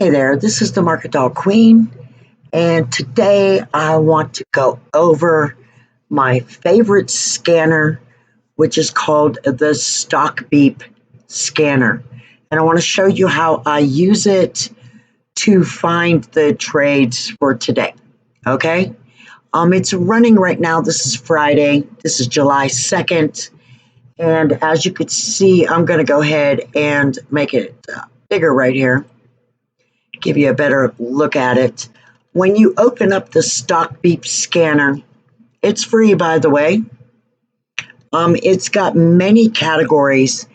Hey there, this is the Market Doll Queen, and today I want to go over my favorite scanner, which is called the Stockbeep scanner. And I want to show you how I use it to find the trades for today. Okay? It's running right now. This is Friday. This is July 2nd. And as you can see, I'm going to go ahead and make it bigger right here. Give you a better look at it. When you open up the Stockbeep scanner, it's free, by the way. It's got many categories.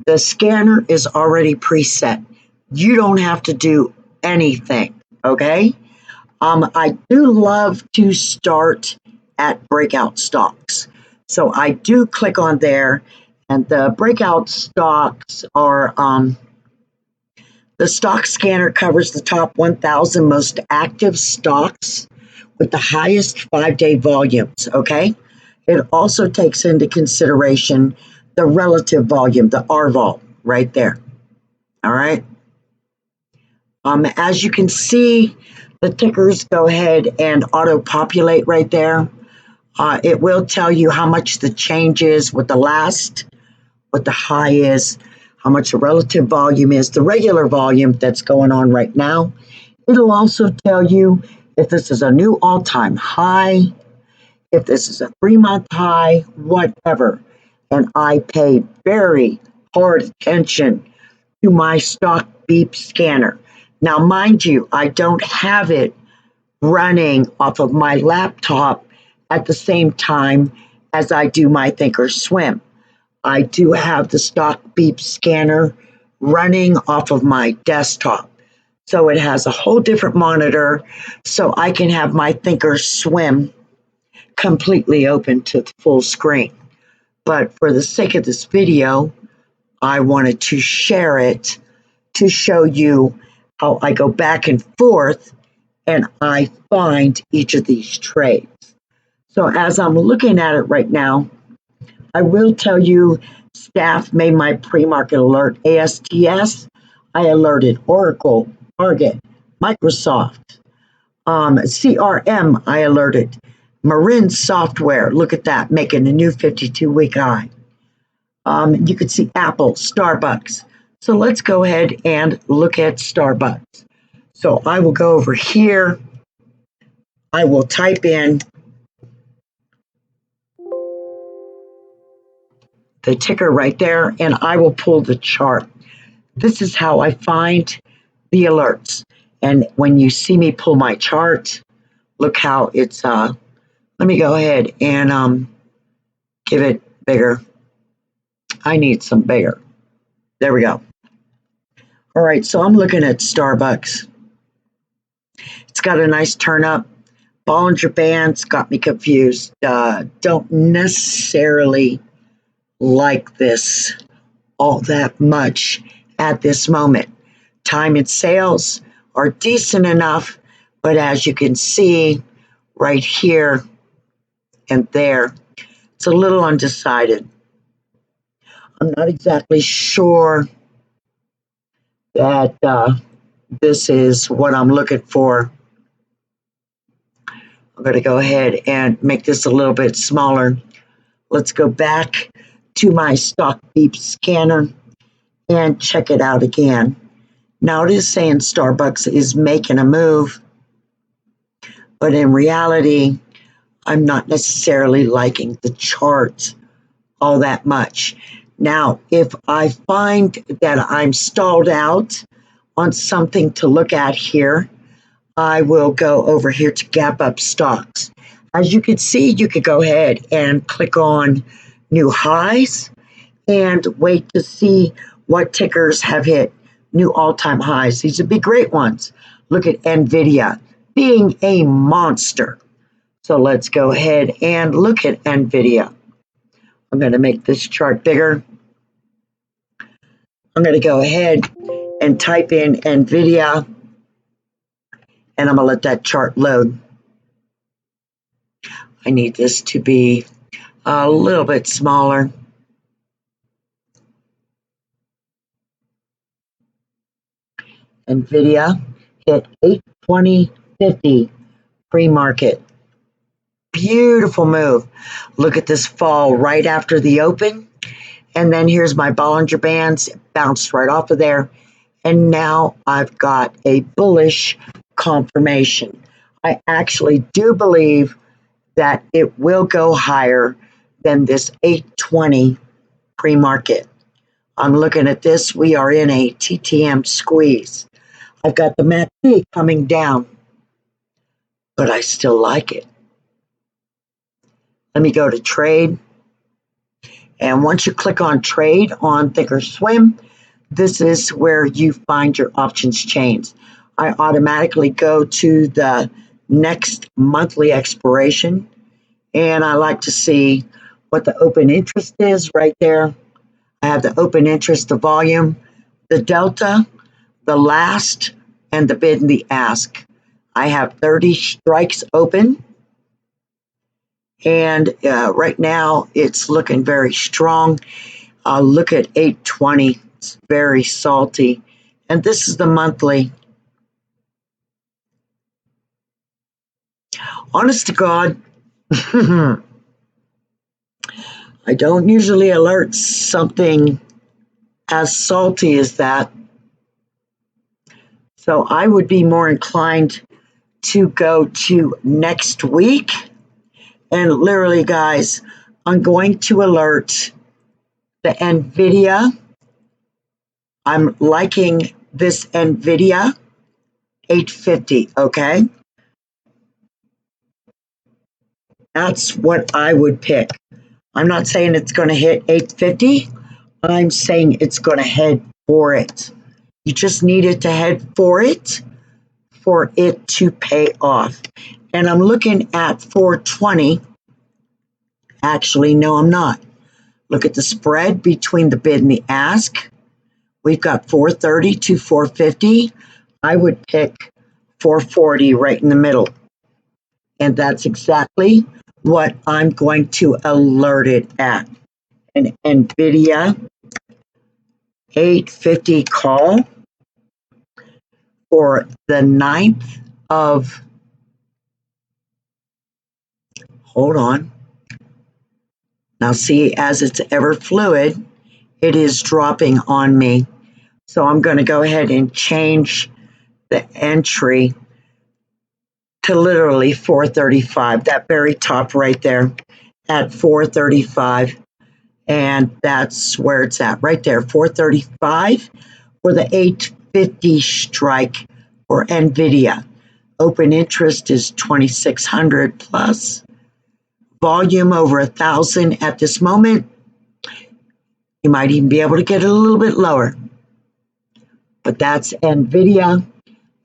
The scanner is already preset. You don't have to do anything, okay? I do love to start at breakout stocks. So I do click on there, and the breakout stocks are the stock scanner covers the top 1,000 most active stocks with the highest 5-day volumes, okay? It also takes into consideration the relative volume, the RVol, right there, all right? As you can see, the tickers go ahead and auto-populate right there. It will tell you how much the change is with the last, what the high is, how much the relative volume is, the regular volume that's going on right now. It'll also tell you if this is a new all-time high, if this is a 3-month high, whatever. And I pay very hard attention to my Stockbeep scanner. Now, mind you, I don't have it running off of my laptop at the same time as I do my Thinkorswim. I do have the Stockbeep scanner running off of my desktop. So it has a whole different monitor, so I can have my Thinkorswim completely open to full screen. But for the sake of this video, I wanted to share it to show you how I go back and forth and I find each of these trades. So as I'm looking at it right now, I will tell you, staff made my pre-market alert. ASTS, I alerted Oracle, Target, Microsoft, CRM, I alerted. Marin Software, look at that, making a new 52-week high. You could see Apple, Starbucks. So let's go ahead and look at Starbucks. So I will go over here. I will type in the ticker right there, and I will pull the chart. This is how I find the alerts. And when you see me pull my chart, look how it's, let me go ahead and give it bigger. I need some bigger. There we go. All right, so I'm looking at Starbucks. It's got a nice turn up. Bollinger Bands got me confused. Don't necessarily like this all that much at this moment. Time and sales are decent enough, but as you can see right here and there, it's a little undecided. I'm not exactly sure that this is what I'm looking for. I'm going to go ahead and make this a little bit smaller. Let's go back to my Stockbeep scanner and check it out again. Now it is saying Starbucks is making a move, but in reality, I'm not necessarily liking the chart all that much. Now, if I find that I'm stalled out on something to look at here, I will go over here to gap up stocks. As you can see, you could go ahead and click on new highs and wait to see what tickers have hit new all-time highs. These would be great ones. Look at Nvidia being a monster. So let's go ahead and look at Nvidia. I'm going to make this chart bigger. I'm going to go ahead and type in Nvidia, and I'm going to let that chart load. I need this to be a little bit smaller. Nvidia, hit 820.50 pre-market. Beautiful move. Look at this fall right after the open. And then here's my Bollinger Bands. It bounced right off of there. And now I've got a bullish confirmation. I actually do believe that it will go higher than this 820 pre-market. I'm looking at this. We are in a TTM squeeze. I've got the MACD coming down, but I still like it. Let me go to trade. And once you click on trade on Thinkorswim, this is where you find your options chains. I automatically go to the next monthly expiration, and I like to see what the open interest is right there. I have the open interest, the volume, the delta, the last, and the bid and the ask. I have 30 strikes open, and right now it's looking very strong. Look at 820. It's very salty. And this is the monthly. Honest to God, I don't usually alert something as salty as that. So I would be more inclined to go to next week. And literally, guys, I'm going to alert the Nvidia. I'm liking this Nvidia 850, okay? That's what I would pick. I'm not saying it's going to hit 850. I'm saying it's going to head for it. You just need it to head for it to pay off. And I'm looking at 420. Actually, no, I'm not. Look at the spread between the bid and the ask. We've got 430 to 450. I would pick 440 right in the middle. And that's exactly what I'm going to alert it at. An Nvidia 850 call for the 9th of, hold on. Now see, as it's ever fluid, it is dropping on me. So I'm going to go ahead and change the entry to literally 435, that very top right there at 435. And that's where it's at right there, 435 for the 850 strike for Nvidia. Open interest is 2,600 plus. Volume over 1,000 at this moment. You might even be able to get it a little bit lower. But that's Nvidia.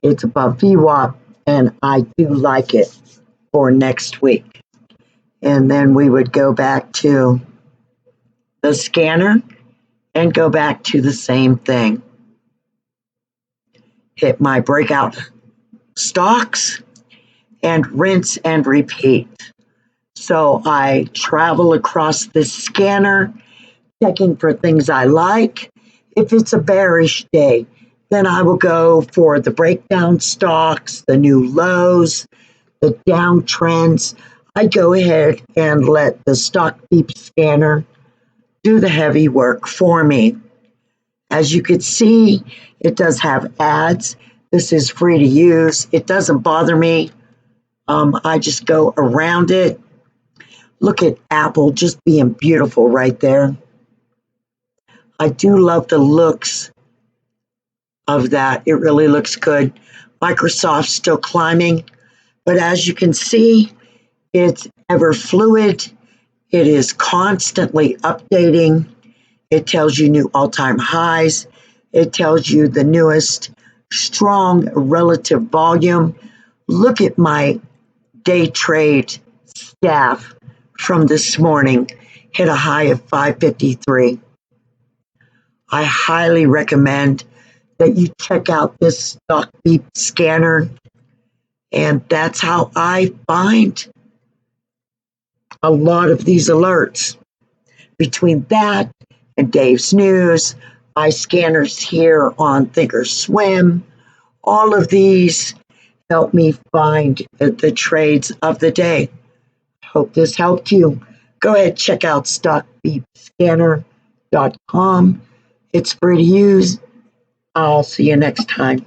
It's above VWAP, and I do like it for next week. And then we would go back to the scanner and go back to the same thing. Hit my breakout stocks and rinse and repeat. So I travel across this scanner, checking for things I like. If it's a bearish day, then I will go for the breakdown stocks, the new lows, the downtrends. I go ahead and let the Stockbeep scanner do the heavy work for me. As you can see, it does have ads. This is free to use. It doesn't bother me. I just go around it. Look at Apple just being beautiful right there. I do love the looks of that. It really looks good. Microsoft's still climbing, but as you can see, it's ever fluid. It is constantly updating. It tells you new all-time highs. It tells you the newest strong relative volume. Look at my day trade staff from this morning. Hit a high of 553. I highly recommend that you check out this Stockbeep scanner. And that's how I find a lot of these alerts. Between that and Dave's News, my scanners here on Thinkorswim, all of these help me find the trades of the day. Hope this helped you. Go ahead, check out stockbeepscanner.com. It's free to use. I'll see you next time.